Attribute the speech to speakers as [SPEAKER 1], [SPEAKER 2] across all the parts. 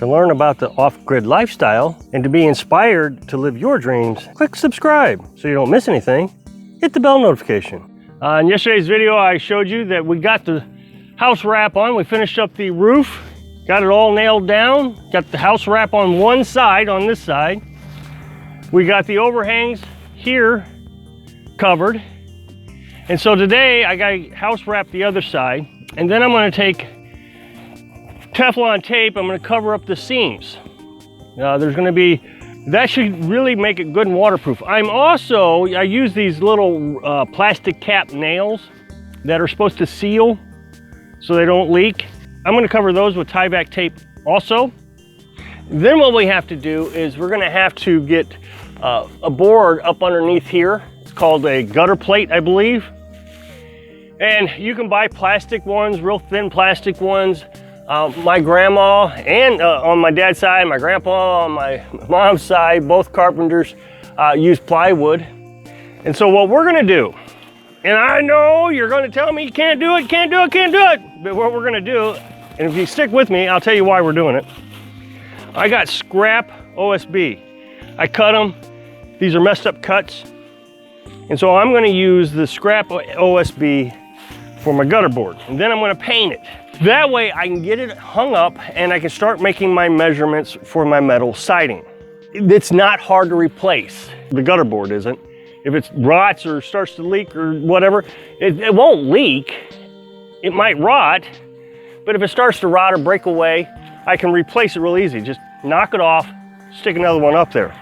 [SPEAKER 1] To learn about the off-grid lifestyle and to be inspired to live your dreams, click subscribe so you don't miss anything. Hit the bell notification. In yesterday's video, I showed you that we got the house wrap on. We finished up the roof, got it all nailed down, got the house wrap on one side, on this side. We got the overhangs here covered. And so today I got house wrap the other side, and then I'm going to take Teflon tape. I'm going to cover up the seams. There's going to be, that should really make it good and waterproof. I use these little plastic cap nails that are supposed to seal so they don't leak. I'm going to cover those with tie-back tape also. Then what we have to do is we're going to have to get a board up underneath here. It's called a gutter plate, I believe. And you can buy plastic ones, real thin plastic ones. My grandma and on my dad's side, my grandpa on my mom's side, both carpenters use plywood. And so what we're gonna do, and I know you're gonna tell me you can't do it, can't do it, can't do it, but what we're gonna do, and if you stick with me, I'll tell you why we're doing it. I got scrap OSB. I cut them. These are messed up cuts. And so I'm gonna use the scrap OSB for my gutter board. And then I'm gonna paint it. That way I can get it hung up and I can start making my measurements for my metal siding. It's not hard to replace. The gutter board isn't. If it rots or starts to leak or whatever, it won't leak. It might rot, but if it starts to rot or break away, I can replace it real easy. Just knock it off, stick another one up there.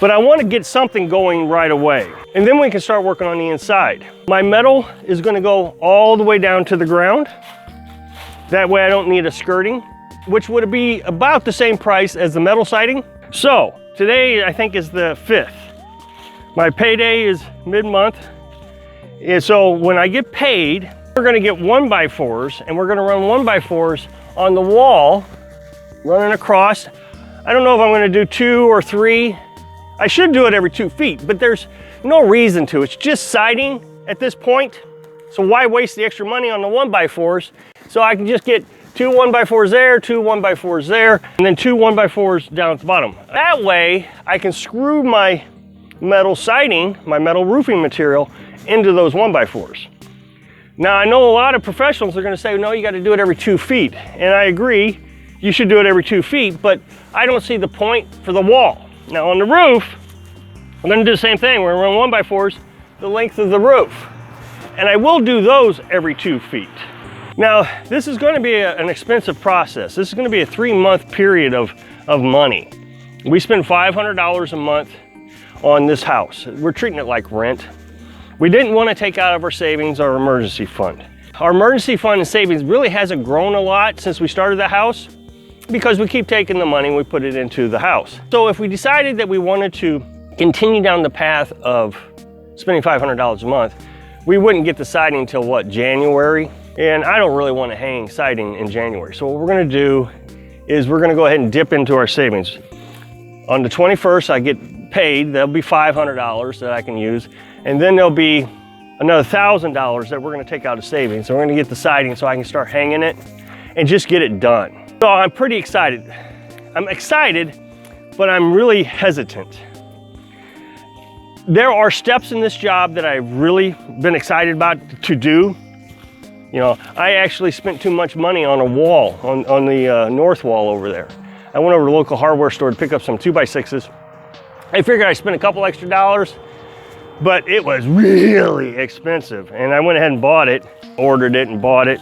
[SPEAKER 1] But I want to get something going right away. And then we can start working on the inside. My metal is going to go all the way down to the ground. That way I don't need a skirting, which would be about the same price as the metal siding. So today I think is the 5th. My payday is mid-month. And so when I get paid, we're going to get 1x4s, and we're going to run 1x4s on the wall, running across. I don't know if I'm going to do 2 or 3. I should do it every 2 feet, but there's no reason to. It's just siding at this point. So why waste the extra money on the 1x4s? So I can just get 2 1x4s there, 2 1x4s there, and then 2 1x4s down at the bottom. That way I can screw my metal siding, my metal roofing material, into those 1x4s. Now I know a lot of professionals are gonna say, no, you gotta do it every 2 feet. And I agree, you should do it every 2 feet, but I don't see the point for the wall. Now on the roof, I'm gonna do the same thing. We're gonna run 1x4s the length of the roof. And I will do those every 2 feet. Now, this is gonna be an expensive process. This is gonna be a 3-month period of money. We spend $500 a month on this house. We're treating it like rent. We didn't wanna take out of our savings our emergency fund. Our emergency fund and savings really hasn't grown a lot since we started the house, because we keep taking the money and we put it into the house. So if we decided that we wanted to continue down the path of spending $500 a month, we wouldn't get the siding until what, January? And I don't really want to hang siding in January. So what we're gonna do is we're gonna go ahead and dip into our savings. On the 21st, I get paid. There'll be $500 that I can use. And then there'll be another $1,000 that we're gonna take out of savings. So we're gonna get the siding so I can start hanging it and just get it done. So I'm pretty excited. I'm excited, but I'm really hesitant. There are steps in this job that I've really been excited about to do. You know, I actually spent too much money on a wall, on the north wall over there. I went over to the local hardware store to pick up some 2x6s. I figured I'd spend a couple extra dollars, but it was really expensive. And I went ahead and bought it, ordered it and bought it,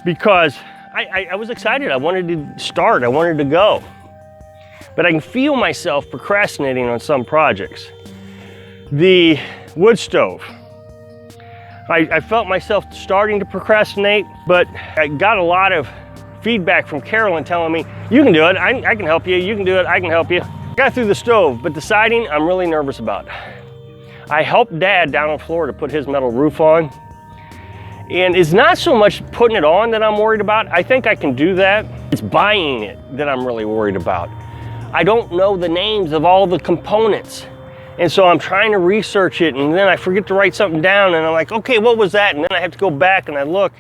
[SPEAKER 1] because I was excited. I wanted to start, I wanted to go. But I can feel myself procrastinating on some projects. The wood stove. I felt myself starting to procrastinate, but I got a lot of feedback from Carolyn telling me, you can do it, I can help you, you can do it, I can help you. Got through the stove, but the siding I'm really nervous about. I helped Dad down in Florida put his metal roof on. And it's not so much putting it on that I'm worried about. I think I can do that. It's buying it that I'm really worried about. I don't know the names of all the components. And so I'm trying to research it, and then I forget to write something down, and I'm like, okay, what was that? And then I have to go back and I look.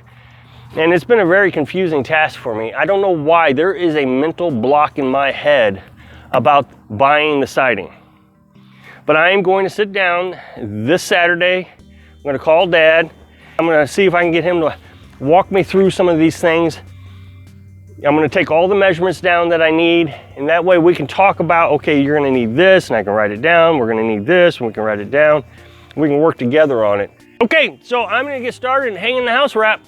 [SPEAKER 1] And it's been a very confusing task for me. I don't know why. There is a mental block in my head about buying the siding. But I am going to sit down this Saturday. I'm going to call Dad. I'm going to see if I can get him to walk me through some of these things. I'm going to take all the measurements down that I need, and that way we can talk about, okay, you're going to need this, and I can write it down. We're going to need this, and we can write it down. We can work together on it. Okay, so I'm going to get started and hang in the house wrap.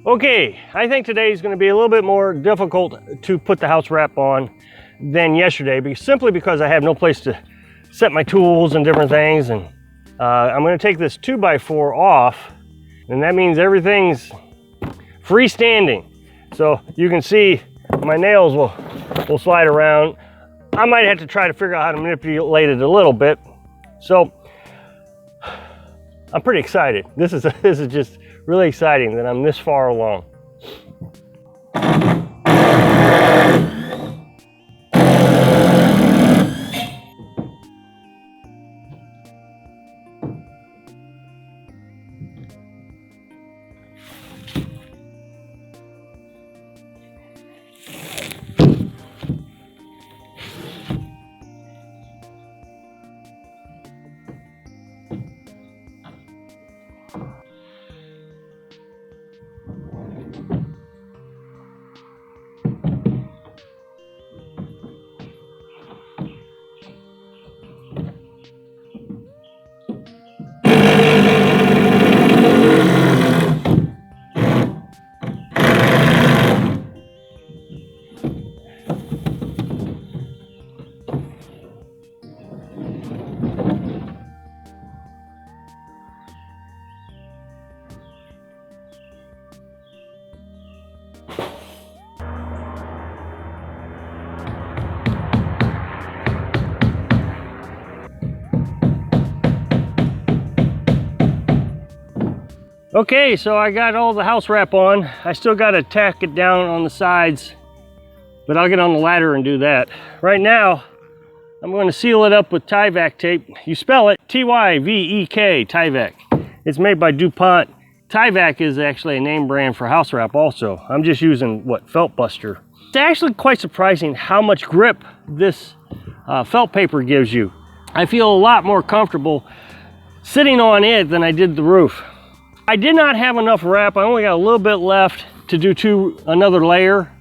[SPEAKER 1] Okay, I think today is going to be a little bit more difficult to put the house wrap on than yesterday, simply because I have no place to set my tools and different things. And I'm going to take this 2x4 off, and that means everything's freestanding. So you can see my nails will slide around. I might have to try to figure out how to manipulate it a little bit. So I'm pretty excited. This is just really exciting that I'm this far along. Okay, so I got all the house wrap on. I still got to tack it down on the sides, but I'll get on the ladder and do that. Right now, I'm going to seal it up with Tyvek tape. You spell it T-Y-V-E-K, Tyvek. It's made by DuPont. Tyvek is actually a name brand for house wrap also. I'm just using, Felt Buster. It's actually quite surprising how much grip this felt paper gives you. I feel a lot more comfortable sitting on it than I did the roof. I did not have enough wrap. I only got a little bit left to do another layer.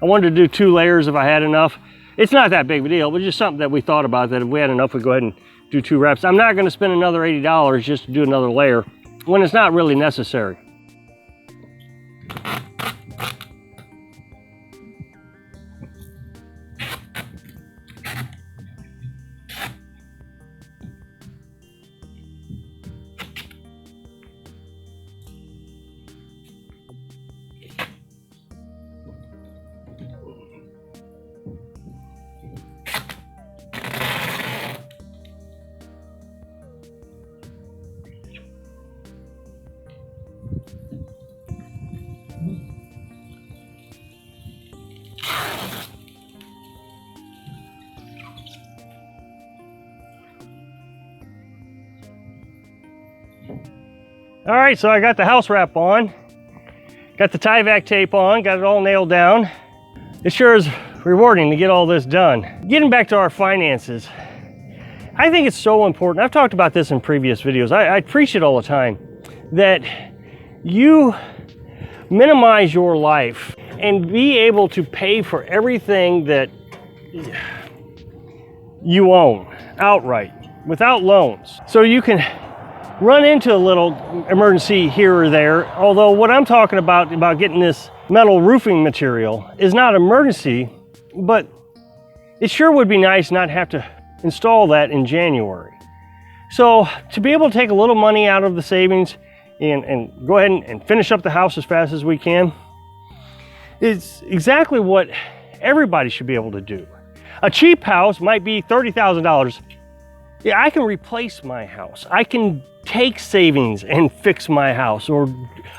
[SPEAKER 1] I wanted to do 2 layers if I had enough. It's not that big of a deal, but just something that we thought about, that if we had enough, we'd go ahead and do 2 wraps. I'm not going to spend another $80 just to do another layer when it's not really necessary. All right, so I got the house wrap on, got the Tyvek tape on, got it all nailed down. It sure is rewarding to get all this done. Getting back to our finances, I think it's so important. I've talked about this in previous videos. I preach it all the time, that you minimize your life and be able to pay for everything that you own outright without loans. So you can run into a little emergency here or there, although what I'm talking about getting this metal roofing material is not an emergency, but it sure would be nice not have to install that in January. So to be able to take a little money out of the savings and go ahead and finish up the house as fast as we can is exactly what everybody should be able to do. A cheap house might be $30,000. Yeah, I can replace my house. I can take savings and fix my house, or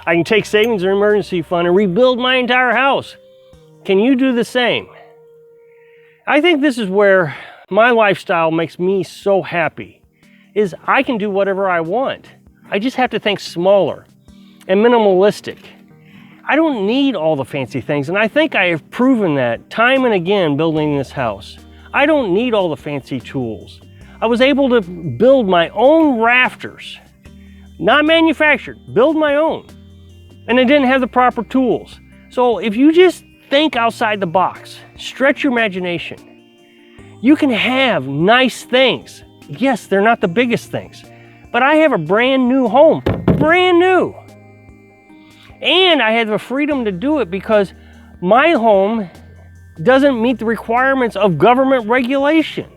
[SPEAKER 1] I can take savings or emergency fund and rebuild my entire house. Can you do the same? I think this is where my lifestyle makes me so happy, is I can do whatever I want. I just have to think smaller. and minimalistic. I don't need all the fancy things, and I think I have proven that time and again building this house. I don't need all the fancy tools. I was able to build my own rafters, not manufactured, build my own. And I didn't have the proper tools. So if you just think outside the box, stretch your imagination, you can have nice things. Yes, they're not the biggest things, but I have a brand new home, brand new. And I have the freedom to do it because my home doesn't meet the requirements of government regulation.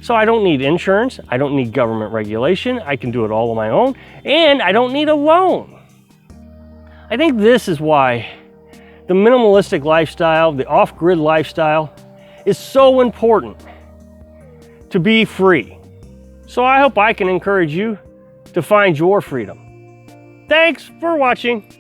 [SPEAKER 1] So I don't need insurance, I don't need government regulation, I can do it all on my own, and I don't need a loan. I think this is why the minimalistic lifestyle, the off-grid lifestyle, is so important to be free. So I hope I can encourage you to find your freedom. Thanks for watching.